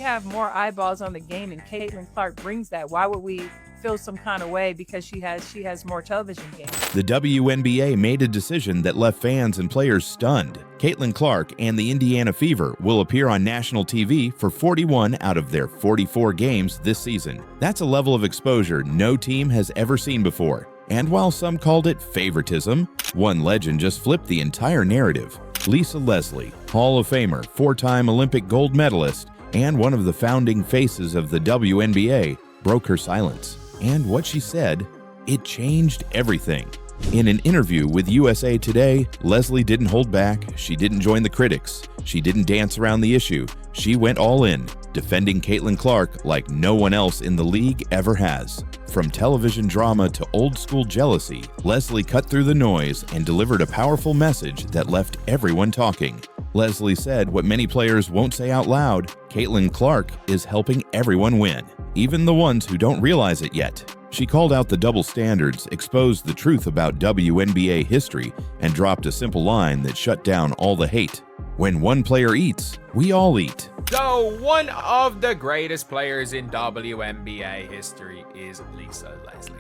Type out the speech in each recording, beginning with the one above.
have more eyeballs on the game, and Caitlin Clark brings that. Why would we feel some kind of way because she has more television games? The WNBA made a decision that left fans and players stunned. Caitlin Clark and the Indiana Fever will appear on national TV for 41 out of their 44 games this season. That's a level of exposure no team has ever seen before. And while some called it favoritism, one legend just flipped the entire narrative. Lisa Leslie, Hall of Famer, 4-time Olympic gold medalist, and one of the founding faces of the WNBA, broke her silence. And what she said, it changed everything. In an interview with USA Today, Leslie didn't hold back. She didn't join the critics. She didn't dance around the issue. She went all in, defending Caitlin Clark like no one else in the league ever has. From television drama to old-school jealousy, Leslie cut through the noise and delivered a powerful message that left everyone talking. Leslie said what many players won't say out loud: Caitlin Clark is helping everyone win, even the ones who don't realize it yet. She called out the double standards, exposed the truth about WNBA history, and dropped a simple line that shut down all the hate. When one player eats, we all eat. So, one of the greatest players in WNBA history is Lisa Leslie.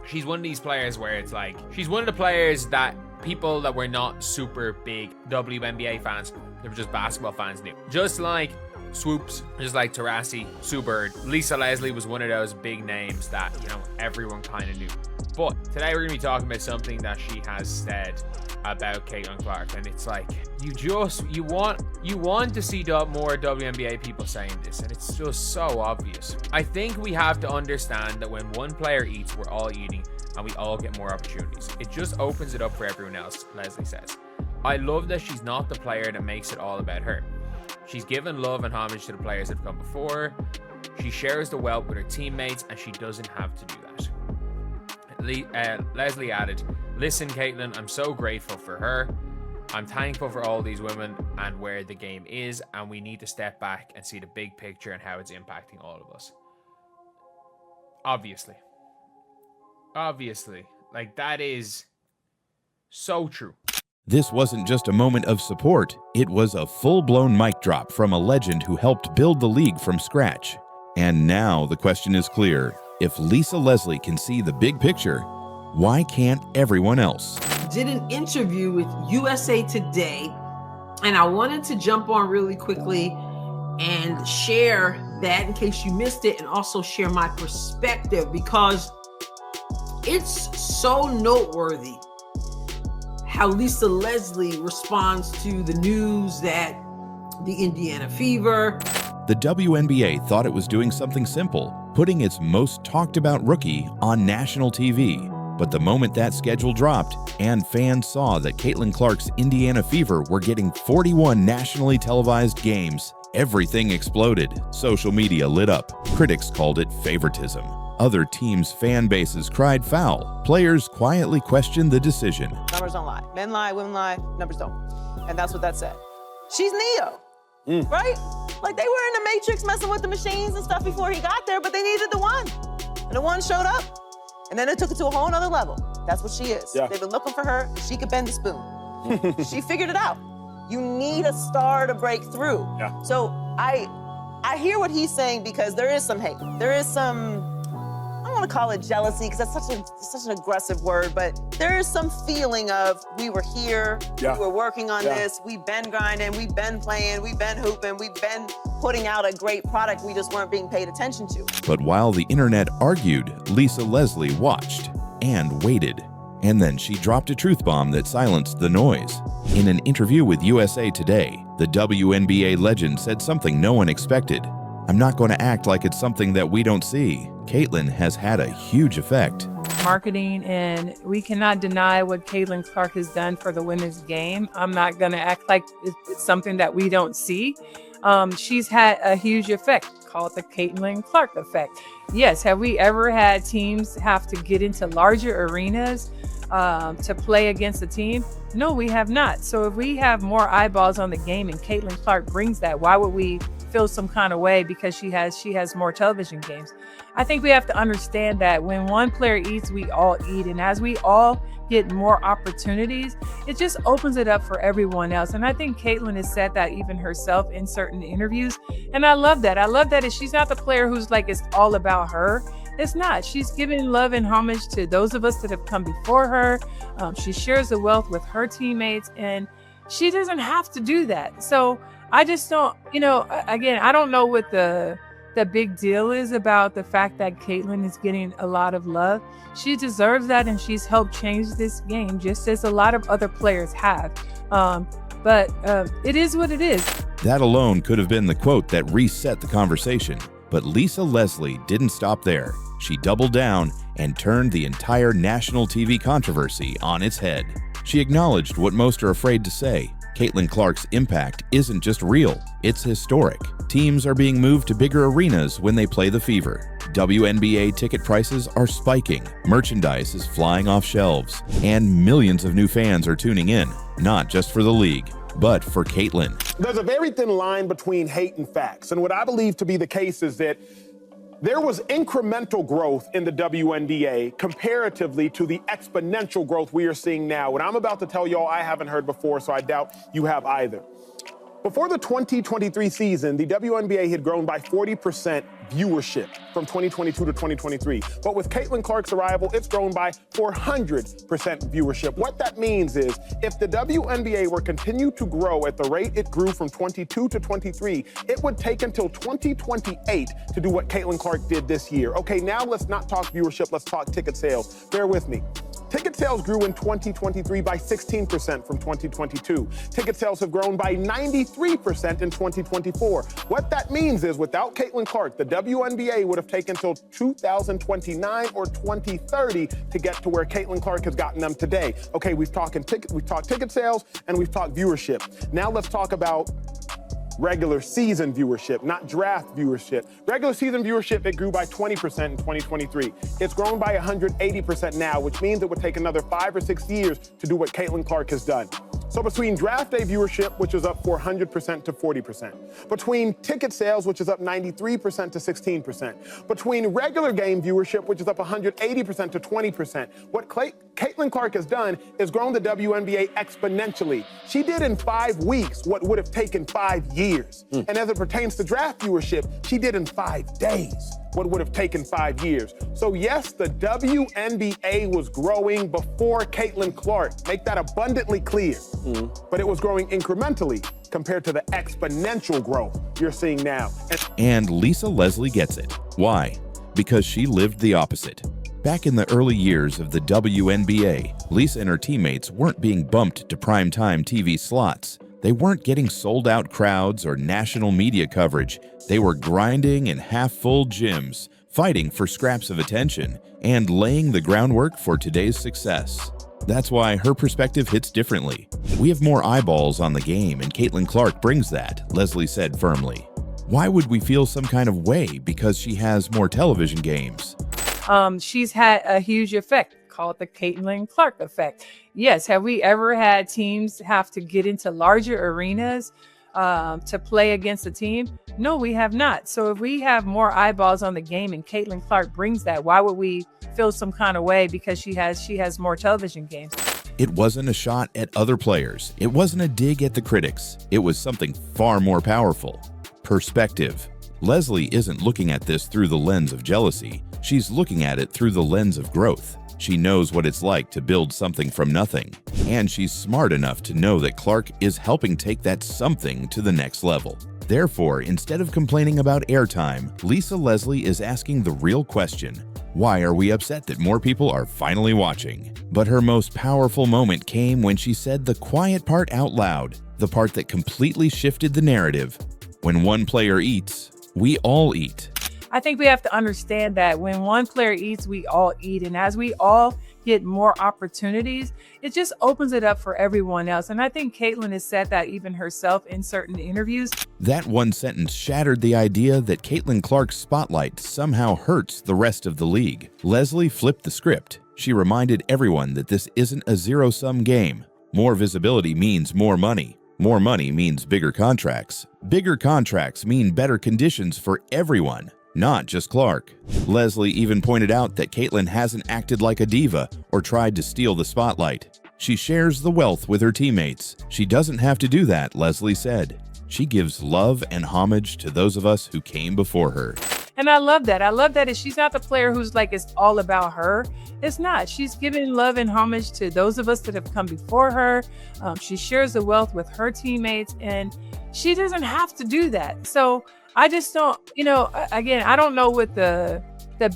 She's one of these players where it's like, she's one of the players that people that were not super big WNBA fans, they were just basketball fans, knew. Just like Swoops, just like Taurasi, Sue Bird, Lisa Leslie was one of those big names that, everyone kind of knew. But today we're going to be talking about something that she has said about Caitlin Clark, and it's like, you want to see more WNBA people saying this, and it's just so obvious. I think we have to understand that when one player eats, we're all eating, and we all get more opportunities. It just opens it up for everyone else, Leslie says. I love that she's not the player that makes it all about her. She's given love and homage to the players that have come before. She shares the wealth with her teammates, and she doesn't have to do that. Leslie added, "Listen, Caitlin, I'm so grateful for her. I'm thankful for all these women and where the game is, and we need to step back and see the big picture and how it's impacting all of us." Obviously. Like, that is so true. This wasn't just a moment of support, it was a full-blown mic drop from a legend who helped build the league from scratch. And now the question is clear. If Lisa Leslie can see the big picture, why can't everyone else? Did an interview with USA Today, and I wanted to jump on really quickly and share that in case you missed it, and also share my perspective, because it's so noteworthy how Lisa Leslie responds to the news that the Indiana Fever. The WNBA thought it was doing something simple, putting its most talked about rookie on national TV. But the moment that schedule dropped and fans saw that Caitlin Clark's Indiana Fever were getting 41 nationally televised games, everything exploded. Social media lit up. Critics called it favoritism. Other teams' fan bases cried foul. Players quietly questioned the decision. Numbers don't lie. Men lie, women lie, numbers don't. And that's what that said. She's Neo, right? Like, they were in the Matrix messing with the machines and stuff before he got there, but they needed the one. And the one showed up. And then it took it to a whole nother level. That's what she is. Yeah. They've been looking for her. She could bend the spoon. She figured it out. You need a star to break through. Yeah. So I hear what he's saying, because there is some hate. There is some, I don't want to call it jealousy, because that's such an aggressive word, but there is some feeling of, we were here, we were working on this, we've been grinding, we've been playing, we've been hooping, we've been putting out a great product we just weren't being paid attention to. But while the internet argued, Lisa Leslie watched and waited. And then she dropped a truth bomb that silenced the noise. In an interview with USA Today, the WNBA legend said something no one expected. "I'm not going to act like it's something that we don't see. Caitlin has had a huge effect." Marketing, and we cannot deny what Caitlin Clark has done for the women's game. I'm not going to act like it's something that we don't see. She's had a huge effect. Call it the Caitlin Clark effect. Yes, have we ever had teams have to get into larger arenas to play against the team? No, we have not. So if we have more eyeballs on the game and Caitlin Clark brings that, why would we feel some kind of way because she has more television games? I think we have to understand that when one player eats, we all eat. And as we all get more opportunities, it just opens it up for everyone else. And I think Caitlin has said that even herself in certain interviews. And I love that. I love that she's not the player who's like, it's all about her. It's not. She's giving love and homage to those of us that have come before her. She shares the wealth with her teammates, and she doesn't have to do that. So I just don't, again, I don't know what the big deal is about the fact that Caitlin is getting a lot of love. She deserves that, and she's helped change this game just as a lot of other players have. But it is what it is. That alone could have been the quote that reset the conversation. But Lisa Leslie didn't stop there. She doubled down and turned the entire national TV controversy on its head. She acknowledged what most are afraid to say. Caitlin Clark's impact isn't just real, it's historic. Teams are being moved to bigger arenas when they play the Fever. WNBA ticket prices are spiking, merchandise is flying off shelves, and millions of new fans are tuning in, not just for the league, but for Caitlin. There's a very thin line between hate and facts, and what I believe to be the case is that there was incremental growth in the WNBA comparatively to the exponential growth we are seeing now. What I'm about to tell y'all I haven't heard before, so I doubt you have either. Before the 2023 season, the WNBA had grown by 40% viewership from 2022 to 2023. But with Caitlin Clark's arrival, it's grown by 400% viewership. What that means is if the WNBA were continue to grow at the rate it grew from 22 to 23, it would take until 2028 to do what Caitlin Clark did this year. Okay, now let's not talk viewership, let's talk ticket sales. Bear with me. Ticket sales grew in 2023 by 16% from 2022. Ticket sales have grown by 93% in 2024. What that means is without Caitlin Clark, the WNBA would have taken till 2029 or 2030 to get to where Caitlin Clark has gotten them today. Okay, we've talked ticket sales and we've talked viewership. Now let's talk about regular season viewership, not draft viewership. Regular season viewership, it grew by 20% in 2023. It's grown by 180% now, which means it would take another 5 or 6 years to do what Caitlin Clark has done. So between draft day viewership, which is up 400% to 40%, between ticket sales, which is up 93% to 16%, between regular game viewership, which is up 180% to 20%, what Caitlin Clark has done is grown the WNBA exponentially. She did in 5 weeks what would have taken 5 years. And as it pertains to draft viewership, she did in 5 days what would have taken 5 years. So yes, the WNBA was growing before Caitlin Clark. Make that abundantly clear. But it was growing incrementally compared to the exponential growth you're seeing now. And Lisa Leslie gets it. Why? Because she lived the opposite. Back in the early years of the WNBA, Lisa and her teammates weren't being bumped to primetime TV slots. They weren't getting sold-out crowds or national media coverage. They were grinding in half-full gyms, fighting for scraps of attention, and laying the groundwork for today's success. That's why her perspective hits differently. We have more eyeballs on the game, and Caitlin Clark brings that, Leslie said firmly. Why would we feel some kind of way because she has more television games? She's had a huge effect. Call it the Caitlin Clark effect. Yes, have we ever had teams have to get into larger arenas to play against a team? No, we have not. So if we have more eyeballs on the game and Caitlin Clark brings that, why would we feel some kind of way because she has more television games? It wasn't a shot at other players. It wasn't a dig at the critics. It was something far more powerful. Perspective. Leslie isn't looking at this through the lens of jealousy. She's looking at it through the lens of growth. She knows what it's like to build something from nothing, and she's smart enough to know that Clark is helping take that something to the next level. Therefore, instead of complaining about airtime, Lisa Leslie is asking the real question: why are we upset that more people are finally watching? But her most powerful moment came when she said the quiet part out loud, the part that completely shifted the narrative. When one player eats, we all eat. I think we have to understand that when one player eats, we all eat. And as we all get more opportunities, it just opens it up for everyone else. And I think Caitlin has said that even herself in certain interviews. That one sentence shattered the idea that Caitlin Clark's spotlight somehow hurts the rest of the league. Leslie flipped the script. She reminded everyone that this isn't a zero-sum game. More visibility means more money. More money means bigger contracts. Bigger contracts mean better conditions for everyone, not just Clark. Leslie even pointed out that Caitlin hasn't acted like a diva or tried to steal the spotlight. She shares the wealth with her teammates. She doesn't have to do that, Leslie said. She gives love and homage to those of us who came before her. And I love that. I love that she's not the player who's like, it's all about her. It's not. She's giving love and homage to those of us that have come before her. She shares the wealth with her teammates, and she doesn't have to do that. So I just don't, again, I don't know what the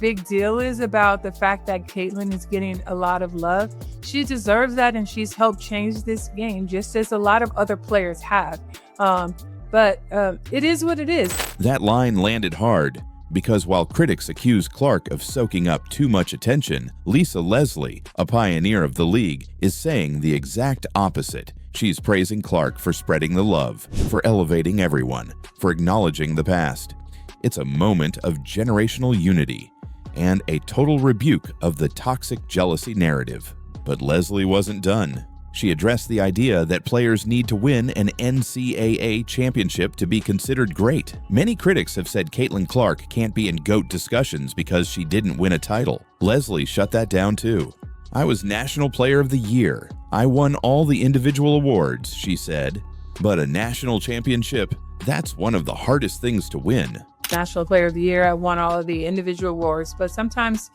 big deal is about the fact that Caitlin is getting a lot of love. She deserves that, and she's helped change this game just as a lot of other players have. But it is what it is. That line landed hard because while critics accuse Clark of soaking up too much attention, Lisa Leslie, a pioneer of the league, is saying the exact opposite. She's praising Clark for spreading the love, for elevating everyone, for acknowledging the past. It's a moment of generational unity and a total rebuke of the toxic jealousy narrative. But Leslie wasn't done. She addressed the idea that players need to win an NCAA championship to be considered great. Many critics have said Caitlin Clark can't be in GOAT discussions because she didn't win a title. Leslie shut that down too. "I was National Player of the Year. I won all the individual awards," she said. But a national championship, that's one of the hardest things to win. National Player of the Year, I won all of the individual awards, but sometimes,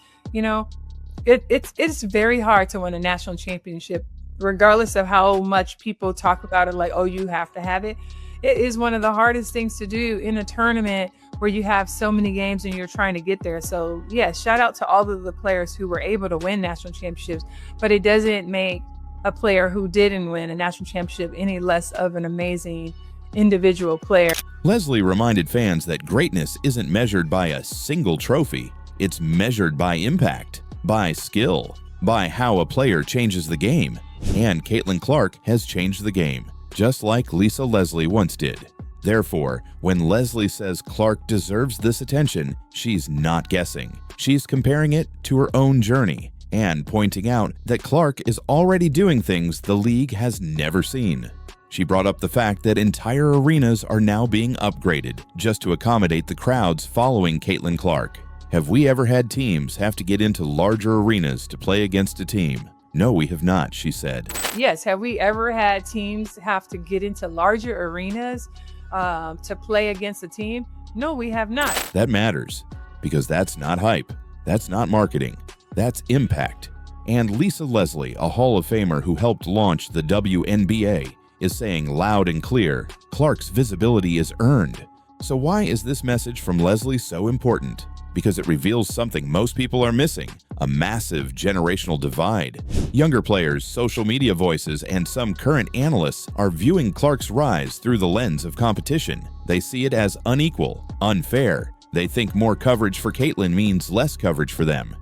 it's very hard to win a national championship, regardless of how much people talk about it, like, oh, you have to have it. It is one of the hardest things to do in a tournament where you have so many games and you're trying to get there. So yeah, shout out to all of the players who were able to win national championships, but it doesn't make a player who didn't win a national championship any less of an amazing individual player. Leslie reminded fans that greatness isn't measured by a single trophy. It's measured by impact, by skill, by how a player changes the game. And Caitlin Clark has changed the game, just like Lisa Leslie once did. Therefore, when Leslie says Clark deserves this attention, she's not guessing. She's comparing it to her own journey and pointing out that Clark is already doing things the league has never seen. She brought up the fact that entire arenas are now being upgraded just to accommodate the crowds following Caitlin Clark. Have we ever had teams have to get into larger arenas to play against a team? No, we have not, she said. Yes, have we ever had teams have to get into larger arenas to play against a team? No, we have not. That matters, because that's not hype. That's not marketing. That's impact. And Lisa Leslie, a Hall of Famer who helped launch the WNBA, is saying loud and clear, Clark's visibility is earned. So why is this message from Leslie so important? Because it reveals something most people are missing, a massive generational divide. Younger players, social media voices, and some current analysts are viewing Clark's rise through the lens of competition. They see it as unequal, unfair. They think more coverage for Caitlin means less coverage for them.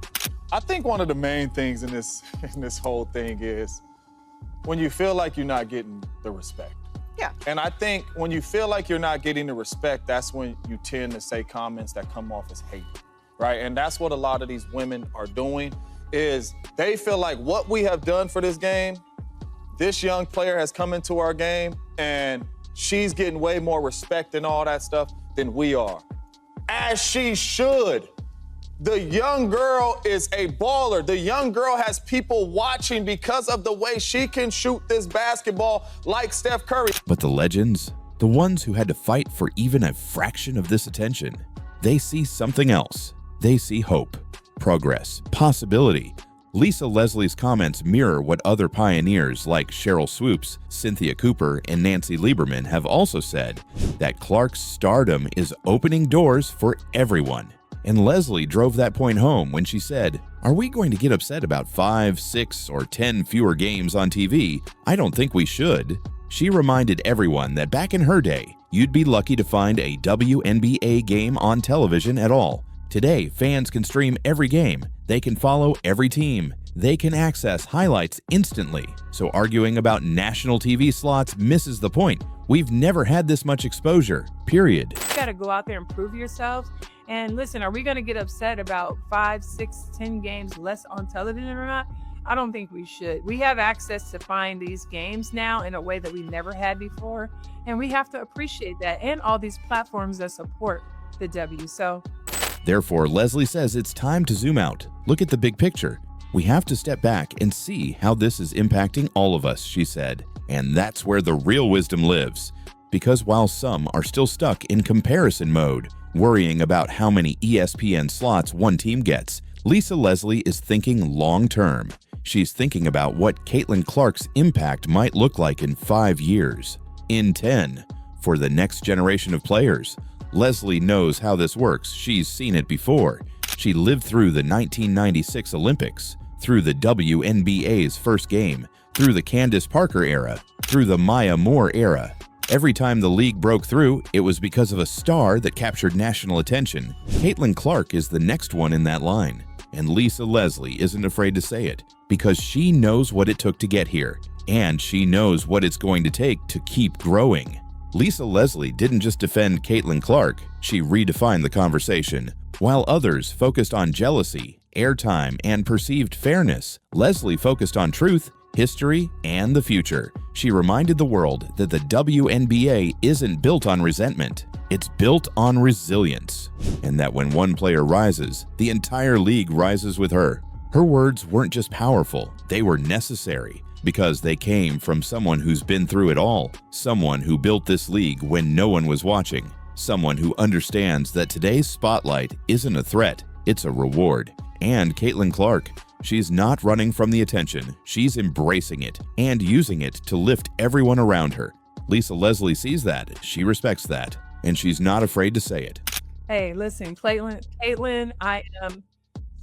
I think one of the main things in this whole thing is when you feel like you're not getting the respect. Yeah. And I think when you feel like you're not getting the respect, that's when you tend to say comments that come off as hate, right? And that's what a lot of these women are doing, is they feel like what we have done for this game, this young player has come into our game and she's getting way more respect and all that stuff than we are. As she should. The young girl is a baller. The young girl has people watching because of the way she can shoot this basketball like Steph Curry. But the legends, the ones who had to fight for even a fraction of this attention, they see something else. They see hope, progress, possibility. Lisa Leslie's comments mirror what other pioneers like Cheryl Swoops, Cynthia Cooper, and Nancy Lieberman have also said, that Clark's stardom is opening doors for everyone. And Leslie drove that point home when she said, "Are we going to get upset about 5, 6, or 10 fewer games on TV? I don't think we should." She reminded everyone that back in her day, you'd be lucky to find a WNBA game on television at all. Today, fans can stream every game. They can follow every team. They can access highlights instantly. So arguing about national TV slots misses the point. We've never had this much exposure, period. You got to go out there and prove yourselves. And listen, are we going to get upset about 5, 6, 10 games less on television or not? I don't think we should. We have access to find these games now in a way that we never had before. And we have to appreciate that, and all these platforms that support the W. So Therefore, Leslie says it's time to zoom out, look at the big picture. We have to step back and see how this is impacting all of us, she said. And that's where the real wisdom lives. Because while some are still stuck in comparison mode, worrying about how many ESPN slots one team gets, Lisa Leslie is thinking long term. She's thinking about what Caitlin Clark's impact might look like in 5 years, in 10, for the next generation of players. Leslie knows how this works. She's seen it before. She lived through the 1996 Olympics, through the WNBA's first game, through the Candace Parker era, through the Maya Moore era. Every time the league broke through, it was because of a star that captured national attention. Caitlin Clark is the next one in that line. And Lisa Leslie isn't afraid to say it, because she knows what it took to get here, and she knows what it's going to take to keep growing. Lisa Leslie didn't just defend Caitlin Clark, she redefined the conversation. While others focused on jealousy, airtime, and perceived fairness, Leslie focused on truth, history, and the future. She reminded the world that the WNBA isn't built on resentment, it's built on resilience, and that when one player rises, the entire league rises with her. Her words weren't just powerful, they were necessary, because they came from someone who's been through it all, someone who built this league when no one was watching, someone who understands that today's spotlight isn't a threat, it's a reward. And Caitlin Clark, she's not running from the attention, she's embracing it and using it to lift everyone around her. Lisa Leslie sees that, she respects that, and she's not afraid to say it. hey, listen, Caitlin, I am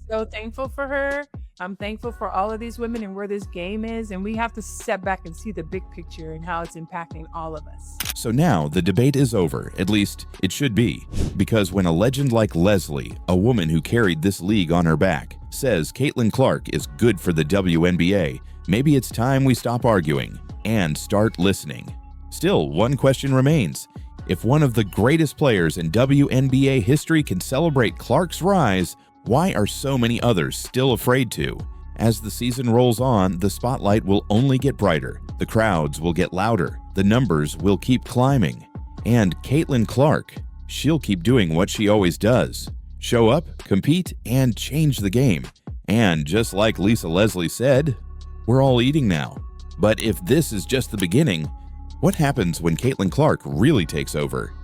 so thankful for her. I'm thankful for all of these women and where this game is, and we have to step back and see the big picture and how it's impacting all of us. So now the debate is over, at least it should be, because when a legend like Leslie, a woman who carried this league on her back, says Caitlin Clark is good for the WNBA, maybe it's time we stop arguing and start listening. Still, one question remains. If one of the greatest players in WNBA history can celebrate Clark's rise, why are so many others still afraid to? As the season rolls on, the spotlight will only get brighter, the crowds will get louder, the numbers will keep climbing. And Caitlin Clark, she'll keep doing what she always does. Show up, compete, and change the game. And just like Lisa Leslie said, we're all eating now. But if this is just the beginning, what happens when Caitlin Clark really takes over?